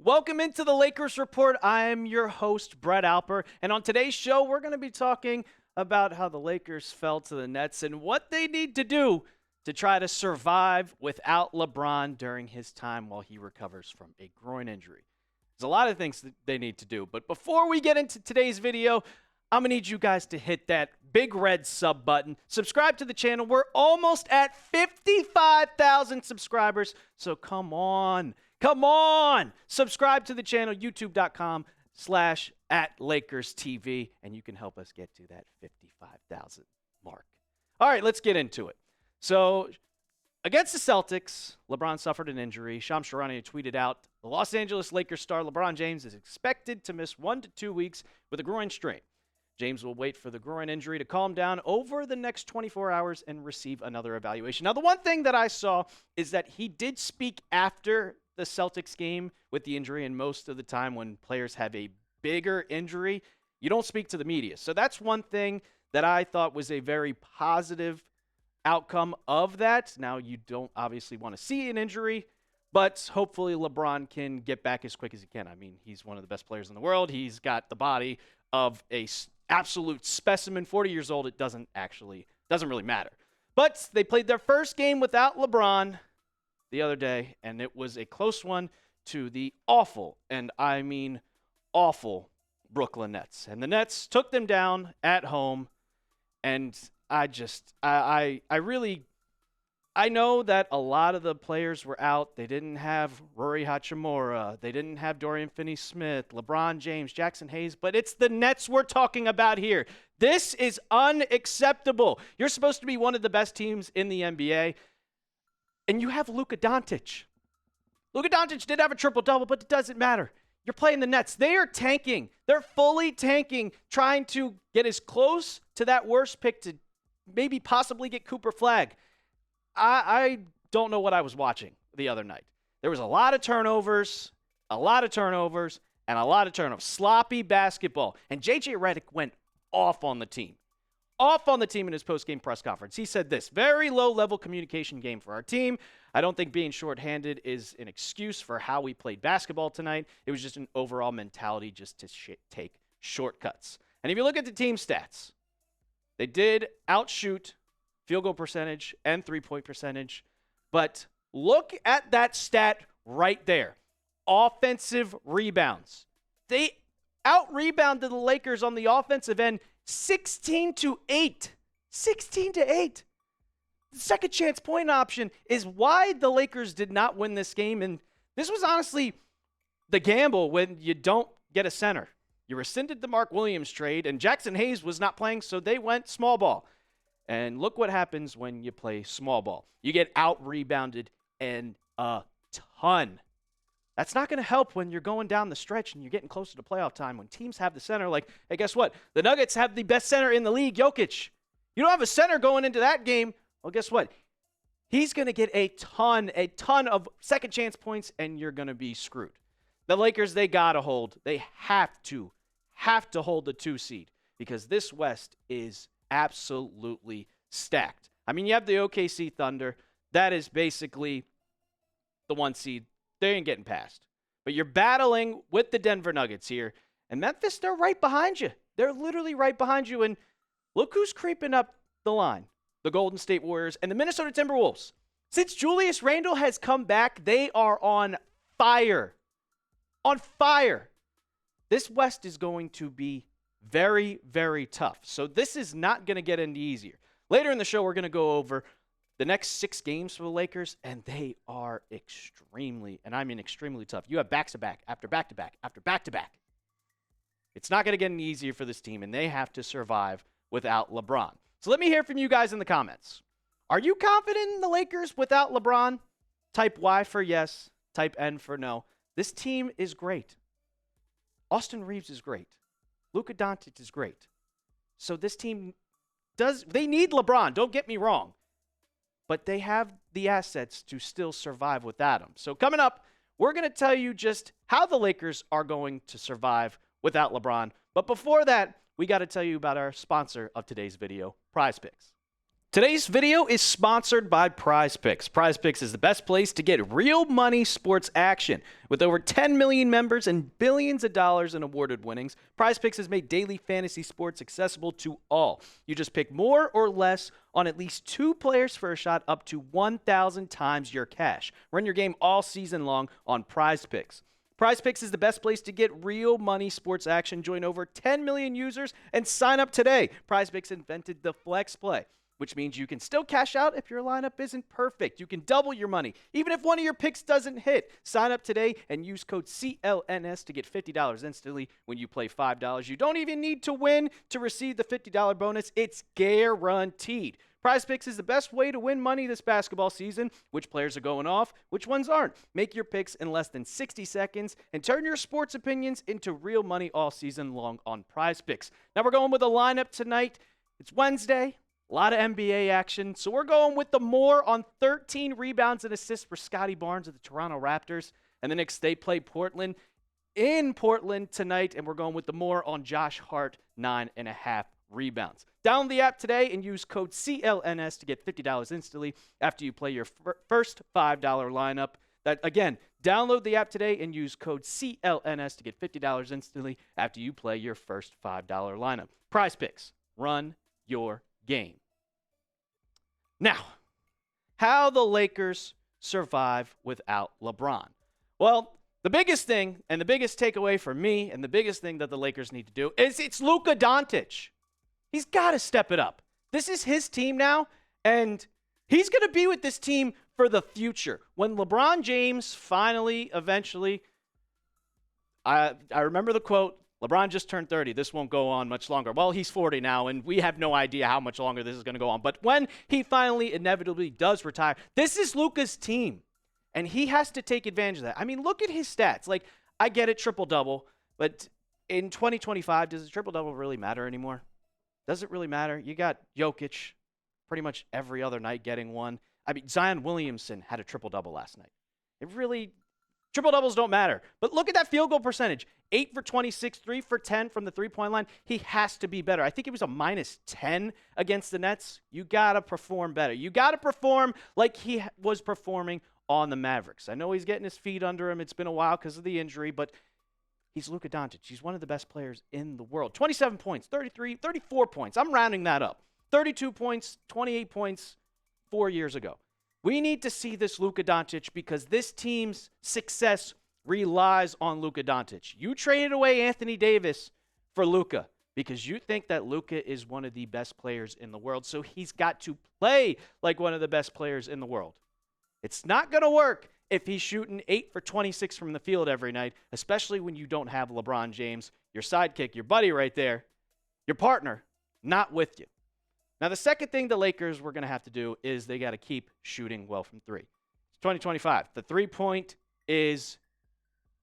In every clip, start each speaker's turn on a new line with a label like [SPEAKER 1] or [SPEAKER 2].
[SPEAKER 1] Welcome into the Lakers Report. I'm your host, Brett Alper, and on today's show, we're going to be talking about how the Lakers fell to the Nets and what they need to do to try to survive without LeBron during his time while he recovers from a groin injury. There's a lot of things that they need to do, but before we get into today's video, I'm going to need you guys to hit that big red sub button. Subscribe to the channel. We're almost at 55,000 subscribers, so come on. Come on! Subscribe to the channel, youtube.com/@LakersTV, and you can help us get to that 55,000 mark. All right, let's get into it. So, against the Celtics, LeBron suffered an injury. Shams Charania tweeted out, the Los Angeles Lakers star LeBron James is expected to miss 1 to 2 weeks with a groin strain. James will wait for the groin injury to calm down over the next 24 hours and receive another evaluation. Now, the one thing that I saw is that he did speak after the Celtics game with the injury, and most of the time when players have a bigger injury, you don't speak to the media. So that's one thing that I thought was a very positive outcome of that. Now, you don't obviously want to see an injury, but hopefully LeBron can get back as quick as he can. I mean, he's one of the best players in the world. He's got the body of a absolute specimen. 40 years old, it doesn't really matter. But they played their first game without LeBron the other day, and it was a close one to the awful, and I mean awful, Brooklyn Nets. And the Nets took them down at home, and I know that a lot of the players were out. They didn't have Rory Hachimura. They didn't have Dorian Finney-Smith, LeBron James, Jackson Hayes, but it's the Nets we're talking about here. This is unacceptable. You're supposed to be one of the best teams in the NBA, and you have Luka Doncic. Luka Doncic did have a triple-double, but it doesn't matter. You're playing the Nets. They are tanking. They're fully tanking, trying to get as close to that worst pick to maybe possibly get Cooper Flagg. I don't know what I was watching the other night. There was a lot of turnovers, and a lot of turnovers. Sloppy basketball. And JJ Redick went off on the team. In his post-game press conference. He said this, very low-level communication game for our team. I don't think being shorthanded is an excuse for how we played basketball tonight. It was just an overall mentality just to take shortcuts. And if you look at the team stats, they did outshoot field goal percentage and three-point percentage. But look at that stat right there. Offensive rebounds. They out-rebounded the Lakers on the offensive end 16-8. 16-8. The second chance point option is why the Lakers did not win this game. And this was honestly the gamble when you don't get a center. You rescinded the Mark Williams trade, and Jackson Hayes was not playing, so they went small ball. And look what happens when you play small ball. You get out-rebounded and a ton. That's not going to help when you're going down the stretch and you're getting closer to playoff time when teams have the center. Like, hey, guess what? The Nuggets have the best center in the league, Jokic. You don't have a center going into that game. Well, guess what? He's going to get a ton of second chance points, and you're going to be screwed. The Lakers, they got to hold. They have to hold the 2 seed because this West is absolutely stacked. I mean, you have the OKC Thunder. That is basically the 1 seed. They ain't getting past. But you're battling with the Denver Nuggets here. And Memphis, they're right behind you. They're literally right behind you. And look who's creeping up the line. The Golden State Warriors and the Minnesota Timberwolves. Since Julius Randle has come back, they are on fire. On fire. This West is going to be very, very tough. So this is not going to get any easier. Later in the show, we're going to go over the next 6 games for the Lakers, and they are extremely, and I mean extremely tough. You have back-to-back after back-to-back after back-to-back. It's not going to get any easier for this team, and they have to survive without LeBron. So let me hear from you guys in the comments. Are you confident in the Lakers without LeBron? Type Y for yes. Type N for no. This team is great. Austin Reeves is great. Luka Doncic is great. So this team they need LeBron, don't get me wrong. But they have the assets to still survive without him. So coming up, we're going to tell you just how the Lakers are going to survive without LeBron. But before that, we got to tell you about our sponsor of today's video, Prize Picks. Today's video is sponsored by Prize Picks. Prize Picks is the best place to get real money sports action. With over 10 million members and billions of dollars in awarded winnings, Prize Picks has made daily fantasy sports accessible to all. You just pick more or less on at least 2 players for a shot up to 1,000 times your cash. Run your game all season long on Prize Picks. Prize Picks is the best place to get real money sports action. Join over 10 million users and sign up today. Prize Picks invented the flex play, which means you can still cash out if your lineup isn't perfect. You can double your money, even if one of your picks doesn't hit. Sign up today and use code CLNS to get $50 instantly when you play $5. You don't even need to win to receive the $50 bonus. It's guaranteed. Prize Picks is the best way to win money this basketball season. Which players are going off, which ones aren't. Make your picks in less than 60 seconds and turn your sports opinions into real money all season long on Prize Picks. Now we're going with a lineup tonight. It's Wednesday. A lot of NBA action, so we're going with the more on 13 rebounds and assists for Scotty Barnes of the Toronto Raptors. And the Knicks, they play Portland in Portland tonight, and we're going with the more on Josh Hart, 9.5 rebounds. Download the app today and use code CLNS to get $50 instantly after you play your first $5 lineup. That again, download the app today and use code CLNS to get $50 instantly after you play your first $5 lineup. Prize Picks, run your game. Now, how the Lakers survive without LeBron. Well, the biggest thing and the biggest takeaway for me and the biggest thing that the Lakers need to do is it's Luka Doncic. He's got to step it up. This is his team now, and he's going to be with this team for the future. When LeBron James finally, eventually, I remember the quote, LeBron just turned 30. This won't go on much longer. Well, he's 40 now, and we have no idea how much longer this is going to go on. But when he finally inevitably does retire, this is Luka's team, and he has to take advantage of that. I mean, look at his stats. Like, I get it, triple-double, but in 2025, does a triple-double really matter anymore? Does it really matter? You got Jokic pretty much every other night getting one. I mean, Zion Williamson had a triple-double last night. It really... Triple-doubles don't matter. But look at that field goal percentage. 8 for 26, 3 for 10 from the three-point line. He has to be better. I think it was a -10 against the Nets. You got to perform better. You got to perform like he was performing on the Mavericks. I know he's getting his feet under him. It's been a while because of the injury, but he's Luka Doncic. He's one of the best players in the world. 27 points, 34 points. I'm rounding that up. 32 points, 28 points 4 years ago. We need to see this Luka Doncic because this team's success relies on Luka Doncic. You traded away Anthony Davis for Luka because you think that Luka is one of the best players in the world, so he's got to play like one of the best players in the world. It's not going to work if he's shooting 8 for 26 from the field every night, especially when you don't have LeBron James, your sidekick, your buddy right there, your partner, not with you. Now, the second thing the Lakers were going to have to do is they got to keep shooting well from three. It's 2025. The three-point is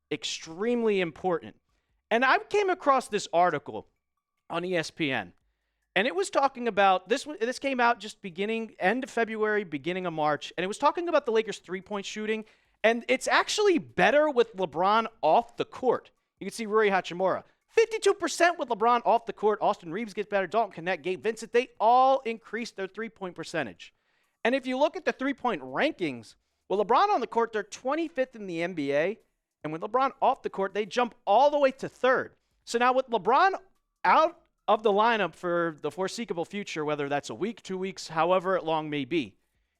[SPEAKER 1] extremely important. And I came across this article on ESPN, and it was talking about, this came out just end of February, beginning of March, and it was talking about the Lakers' three-point shooting, and it's actually better with LeBron off the court. You can see Rui Hachimura. 52% with LeBron off the court. Austin Reeves gets better. Dalton Knecht, Gabe Vincent, they all increased their three-point percentage. And if you look at the three-point rankings, with LeBron on the court, they're 25th in the NBA. And with LeBron off the court, they jump all the way to third. So now with LeBron out of the lineup for the foreseeable future, whether that's a week, 2 weeks, however long may be,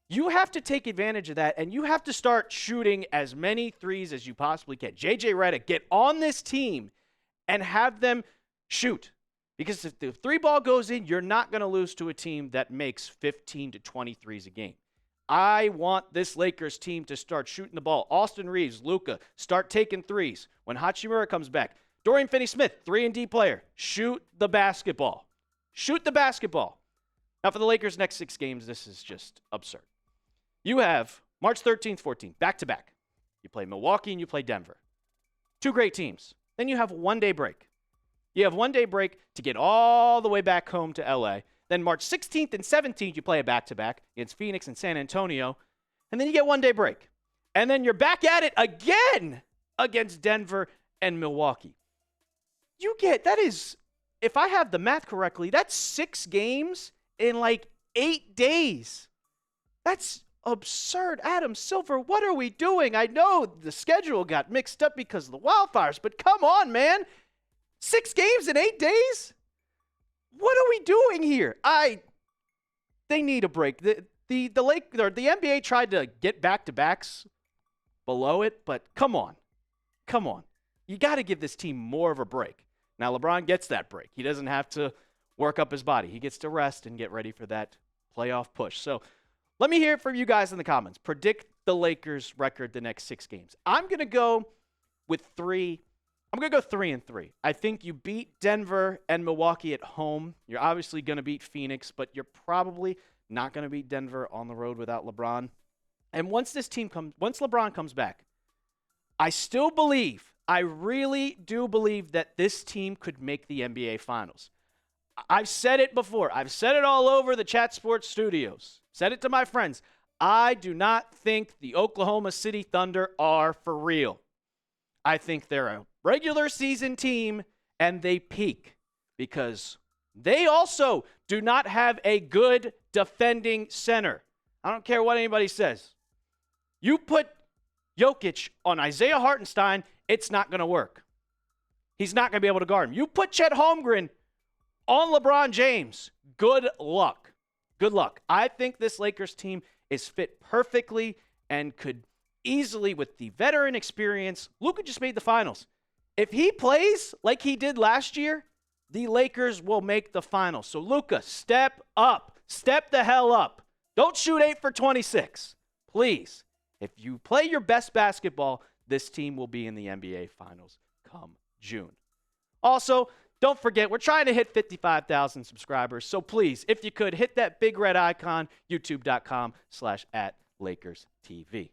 [SPEAKER 1] you have to take advantage of that, and you have to start shooting as many threes as you possibly can. JJ Redick, get on this team and have them shoot. Because if the three ball goes in, you're not going to lose to a team that makes 15 to 20 threes a game. I want this Lakers team to start shooting the ball. Austin Reeves, Luka, start taking threes. When Hachimura comes back, Dorian Finney-Smith, 3-and-D player, shoot the basketball. Shoot the basketball. Now for the Lakers' next 6 games, this is just absurd. You have March 13th, 14th, back-to-back. You play Milwaukee and you play Denver. 2 great teams. Then you have a 1-day break. You have 1-day break to get all the way back home to LA. Then March 16th and 17th, you play a back-to-back against Phoenix and San Antonio. And then you get 1-day break. And then you're back at it again against Denver and Milwaukee. That is, if I have the math correctly, that's 6 games in like 8 days. That's absurd. Adam Silver, what are we doing? I know the schedule got mixed up because of the wildfires, but come on, man. 6 games in 8 days? What are we doing here? They need a break. The NBA tried to get back-to-backs below it, but come on. Come on. You got to give this team more of a break. Now, LeBron gets that break. He doesn't have to work up his body. He gets to rest and get ready for that playoff push. So let me hear it from you guys in the comments. Predict the Lakers' record the next 6 games. I'm going to go with 3. I'm going to go 3-3. I think you beat Denver and Milwaukee at home. You're obviously going to beat Phoenix, but you're probably not going to beat Denver on the road without LeBron. And once LeBron comes back, I still believe, I really do believe that this team could make the NBA Finals. I've said it before. I've said it all over the Chat Sports studios. Said it to my friends. I do not think the Oklahoma City Thunder are for real. I think they're a regular season team and they peak because they also do not have a good defending center. I don't care what anybody says. You put Jokic on Isaiah Hartenstein, it's not going to work. He's not going to be able to guard him. You put Chet Holmgren on LeBron James, good luck. Good luck. I think this Lakers team is fit perfectly and could easily, with the veteran experience, Luka just made the finals. If he plays like he did last year, the Lakers will make the finals. So Luka, step up. Step the hell up. Don't shoot 8 for 26. Please. If you play your best basketball, this team will be in the NBA Finals come June. Also, don't forget, we're trying to hit 55,000 subscribers. So please, if you could, hit that big red icon, youtube.com/@LakersTV.